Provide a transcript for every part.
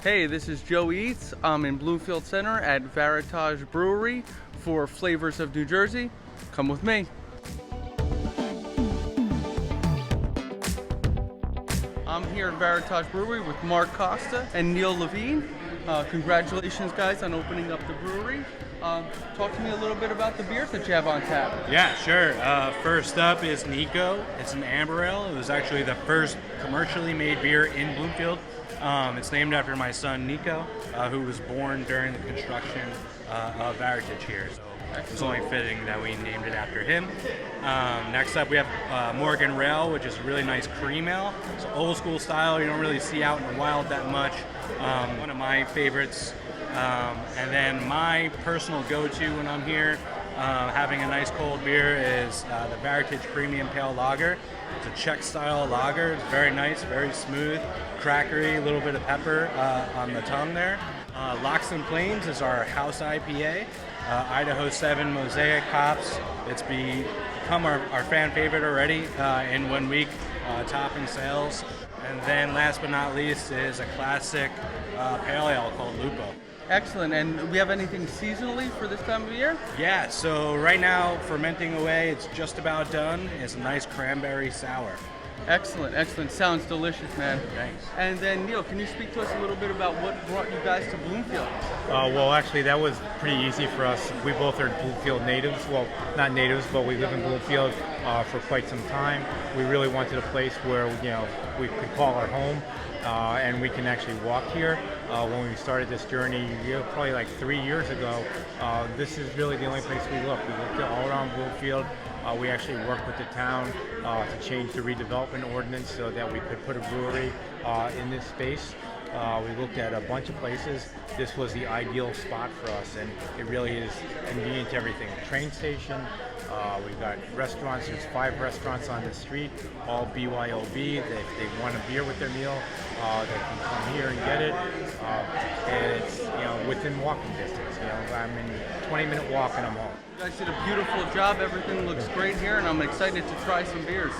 Hey, this is Joe Eats. I'm in Bloomfield Center at Varitage Brewery for Flavors of New Jersey. Come with me. I'm here at Varitage Brewery with Mark Costa and Neil Levine. Congratulations, guys, on opening up the brewery. Talk to me a little bit about the beers that you have on tap. Yeah, sure. First up is Nico. It's an amber ale. It was actually the first commercially made beer in Bloomfield. It's named after my son Nico, who was born during the construction of Varitage here. So it was only fitting that we named it after him. Next up, we have Morgan Rail, which is a really nice cream ale. It's old school style. You don't really see out in the wild that much. One of my favorites. And then my personal go-to when I'm here having a nice cold beer is the Varitage Premium Pale Lager. It's a Czech-style lager. It's very nice, very smooth, crackery, a little bit of pepper on the tongue there. Locks and Plains is our house IPA. Idaho 7 Mosaic hops. It's become our fan favorite already in 1 week, topping sales. And then last but not least is a classic pale ale called Lupo. Excellent. And do we have anything seasonally for this time of year? Yeah, so right now, fermenting away, it's just about done. It's a nice cranberry sour. Excellent, excellent. Sounds delicious, man. Thanks. And then, Neil, can you speak to us a little bit about what brought you guys to Bloomfield? Well, actually, that was pretty easy for us. We both are Bloomfield natives. Well, not natives, but we live in Bloomfield for quite some time. We really wanted a place where we could call our home. And we can actually walk here. When we started this journey, probably like 3 years ago, this is really the only place we looked. We looked all around Bloomfield. We actually worked with the town to change the redevelopment ordinance so that we could put a brewery in this space. We looked at a bunch of places. This was the ideal spot for us, and it really is convenient to everything. Train station, we've got restaurants. There's 5 restaurants on the street, all BYOB. If they want a beer with their meal, they can come here and get it. And it's within walking distance. I'm in 20-minute walk and I'm home. You guys did a beautiful job. Everything looks great here, and I'm excited to try some beers.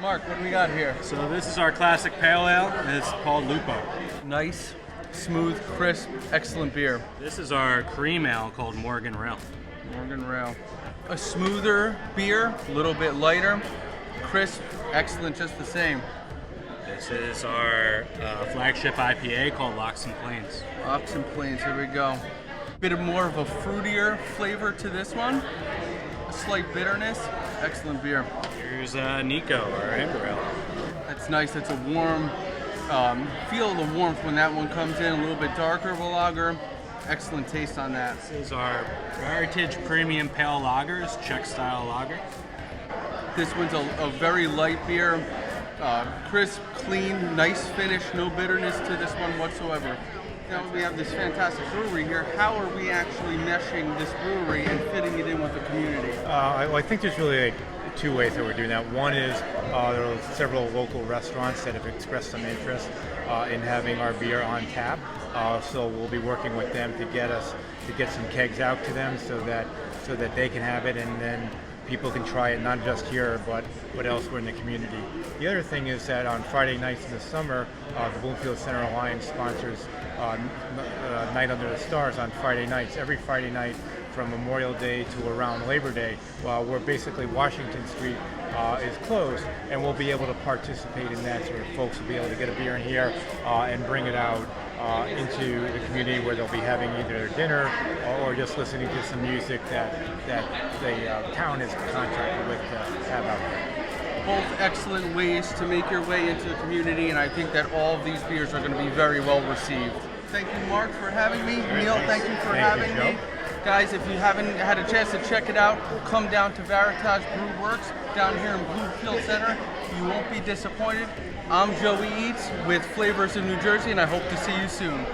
Mark, what do we got here? So this is our classic pale ale, and it's called Lupo. Nice, smooth, crisp, excellent beer. This is our cream ale called Morgan Rail. Morgan Rail. A smoother beer, a little bit lighter, crisp, excellent, just the same. This is our flagship IPA called Locks and Plains. Locks and Plains, here we go. Bit of more of a fruitier flavor to this one. A slight bitterness, excellent beer. Here's Nico, our amber ale. That's nice, it's a warm, feel the warmth when that one comes in, a little bit darker of a lager. Excellent taste on that. This is our Varitage Premium Pale Lagers, Czech-style lager. This one's a very light beer, crisp, clean, nice finish, no bitterness to this one whatsoever. Now we have this fantastic brewery here. How are we actually meshing this brewery and fitting it in with the community? I think there's really two ways that we're doing that. One is there are several local restaurants that have expressed some interest in having our beer on tap. So we'll be working with them to get some kegs out to them so that they can have it, and then people can try it not just here but elsewhere in the community. The other thing is that on Friday nights in the summer, the Bloomfield Center Alliance sponsors Night Under the Stars on Friday nights. Every Friday night from Memorial Day to around Labor Day, where basically Washington Street is closed, and we'll be able to participate in that, so folks will be able to get a beer in here and bring it out into the community where they'll be having either dinner or just listening to some music that the town is contracted with to have out there. Both excellent ways to make your way into the community, and I think that all of these beers are going to be very well received. Thank you, Mark, for having me. Neil, thank you for having me. Guys, if you haven't had a chance to check it out, come down to Varitage Brew Works down here in Bloomfield Center. You won't be disappointed. I'm Joey Eats with Flavors of New Jersey, and I hope to see you soon.